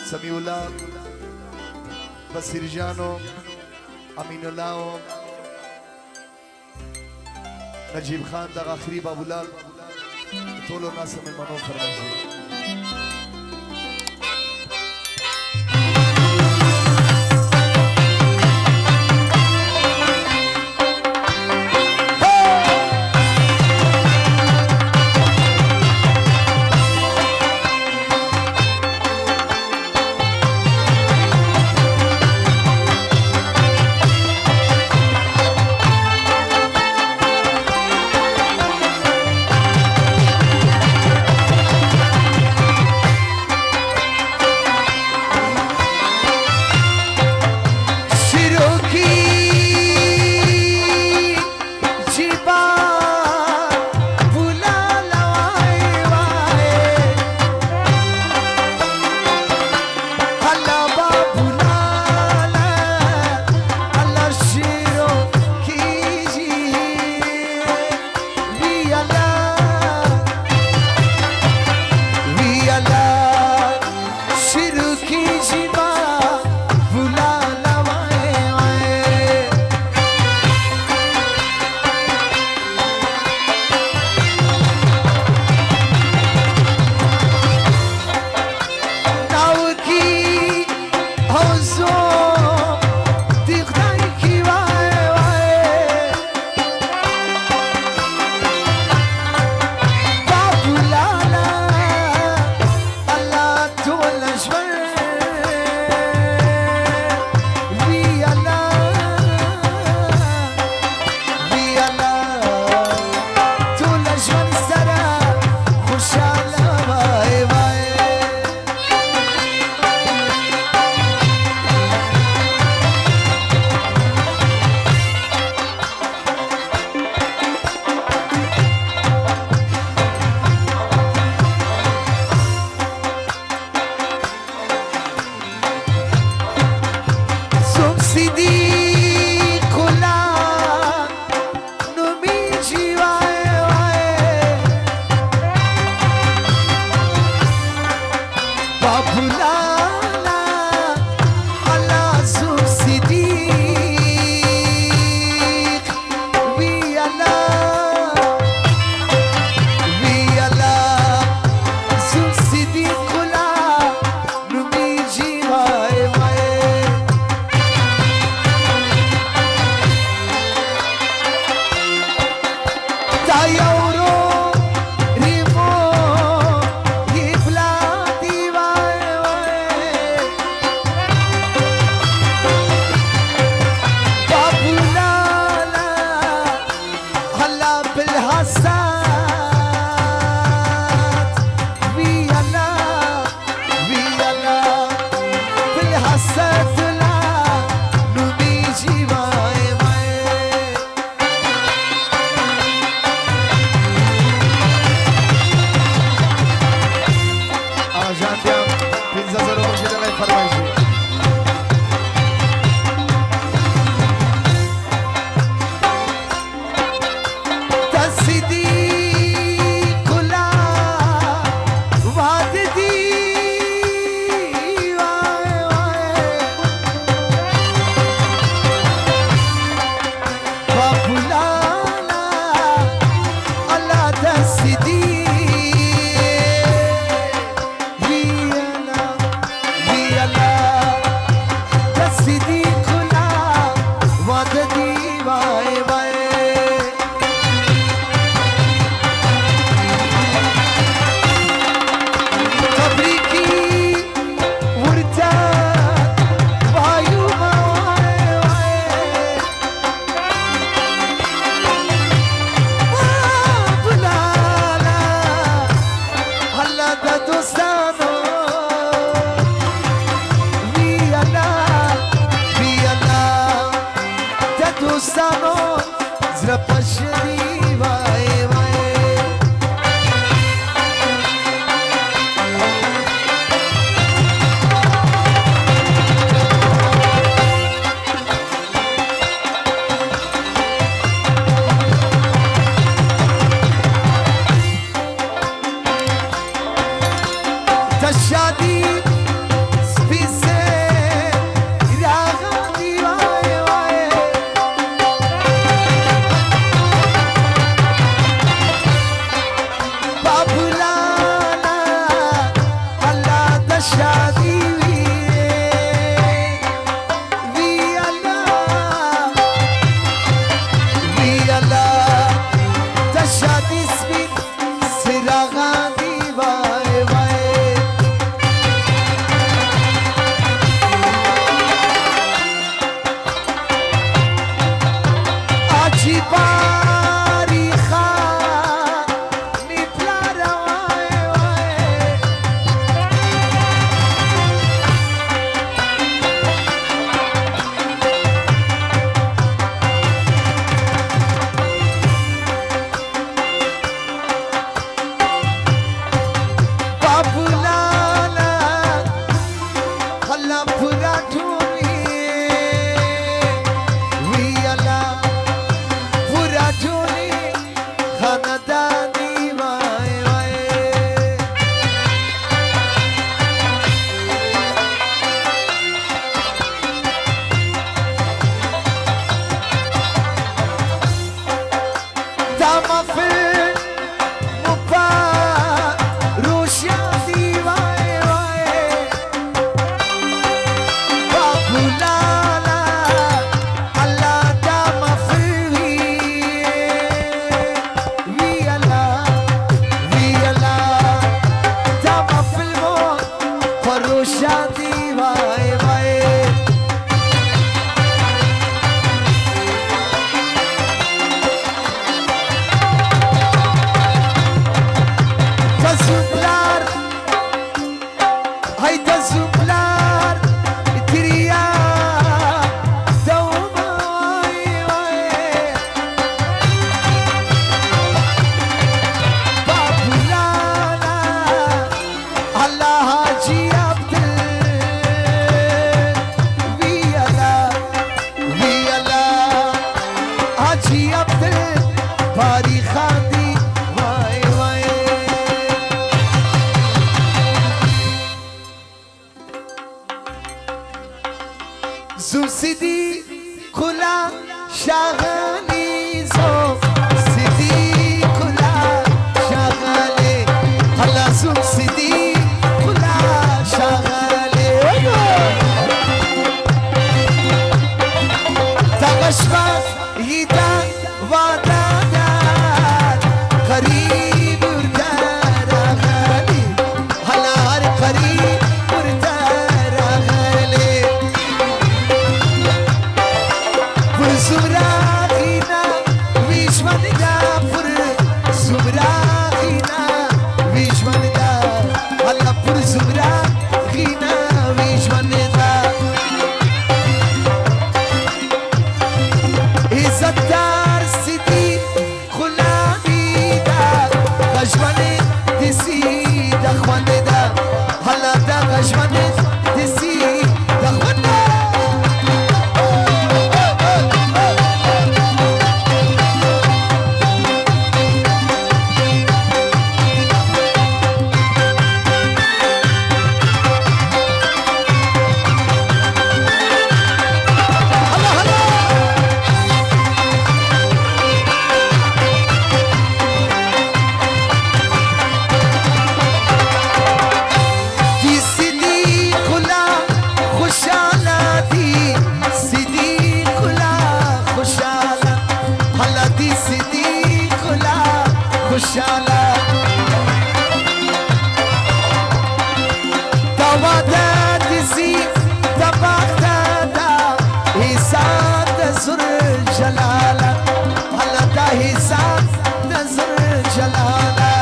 समीउल्लाह बसीर जानो अमीनुल्लाह नजीब खान दा आखिरी बाबूलाल तोलो नास में मनो फरमाइए शादी शादी सिरा गांधी वाए वाए आजी बारी खा निपला रवाए वाए Sidi kula shagali zo Sidi kula shagali hala Sidi kula shagali Tagashma yida wadadat qarib urdara gali hala har qarib urdara gali Zumragina, Vishwanida, Pur Zumragina, Vishwanida, Allah Pur Zumragina, Vishwanida. Izzatdar Sidi Khulabida, Gajwane Disi Dakhwanida, Allah da Gajwane Disi Dakhwanida. Shala Tawada disi tabakta da Hisad zur jalala Hala da hisad zur jalala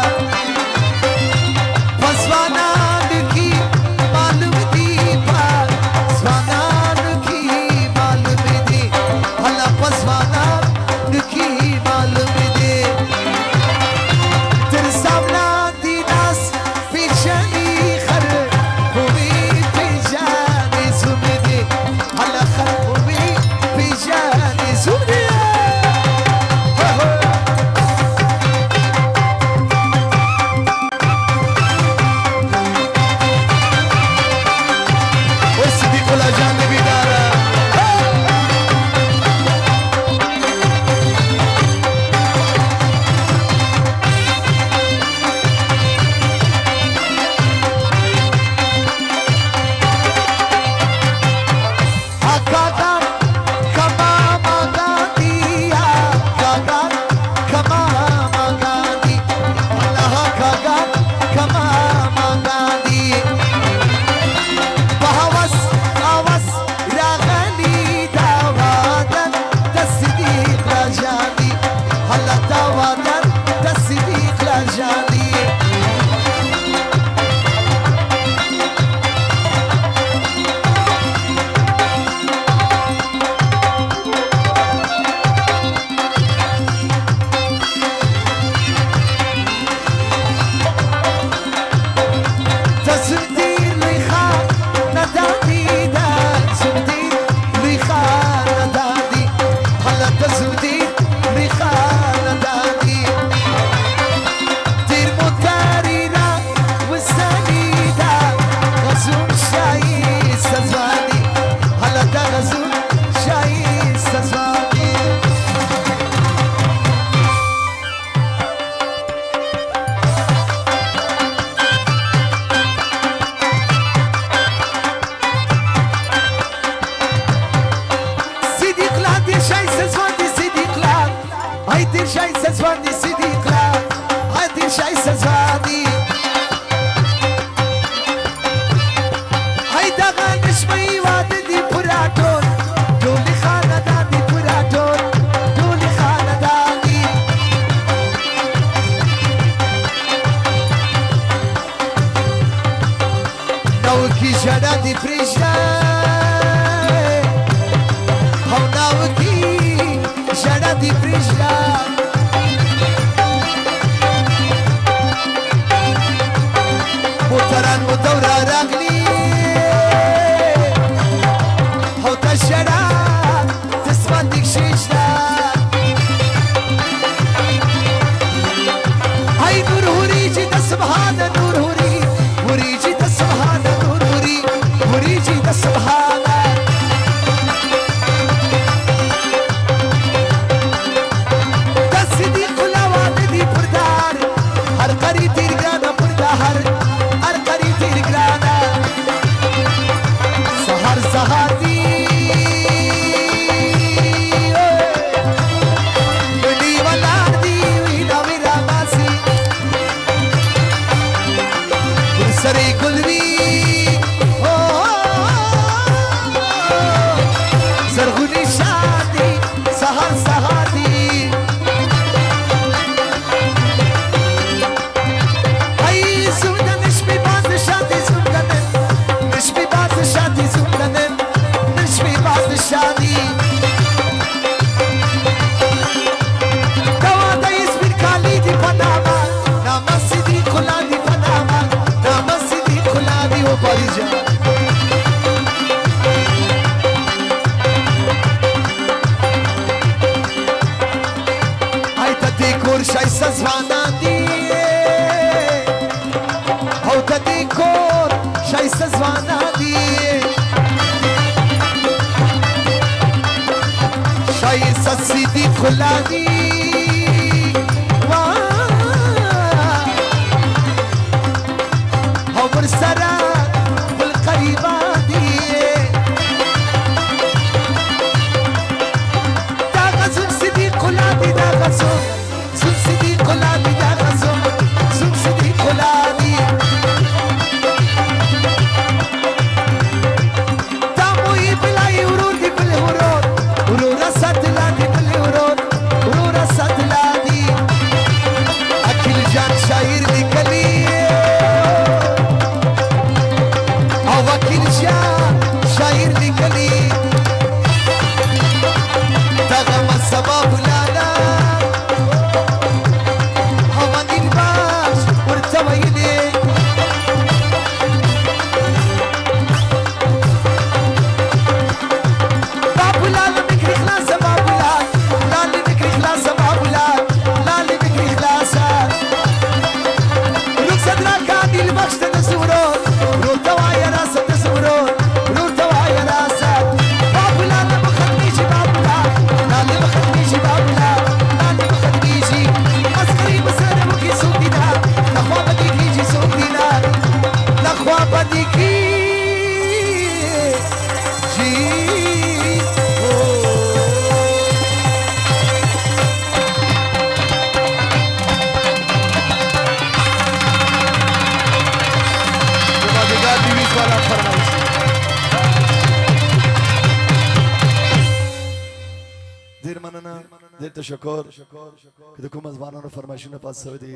Paswanan ki malum di pa Paswanan ki malum di Hala paswanan ki malum di Sabla dinas pichani khar Humi هيدا غني شوي وادي براتون دولي خانداني براتون دولي خانداني ناوكي جرادي بريجا هو ناوكي جرادي بريجا موتران مدورة راغلي هو تشرا تسمع ديك شيشنا هاي نور هوريجي دا سبحانه نور هوري هوريجي دا سبحانه نور هوري هوريجي دا سبحانه دا صديق لا والدي بردار هر قري تيرغانا بردار هر قري تيرغانا سهر سهر دي بني ولار دي وينا وينا ماسي سري قلبي زرغوني شادي سهر سهادي اي زمدة نشبي بعض شادي زمدة نشبي بعض شادي زمدة نشبي بعض شادي كوادا يسبي الكالي دي بناما ناما سيدي كلا دي بناما ناما سيدي كلا دي وبارجا ديكور شايسة زوانادي هو ديكور شايسة زوانادي شايسة سيدي خلادي هو مرسرة بالقريبة دي داغزم سيدي خلادي داغزم سيدي خلادي داغزم سيدي خلادي داموي بلاي ورودي بالهرود ورورا ساتلادي بالهرود ورورا ساتلادي اكل جان شاير لي كلي او اكل جان شاير لي كلي دغم السباب لالا دیر مننه دیر تشکر که دکو مزبانان و فرمایشون پاس سویدی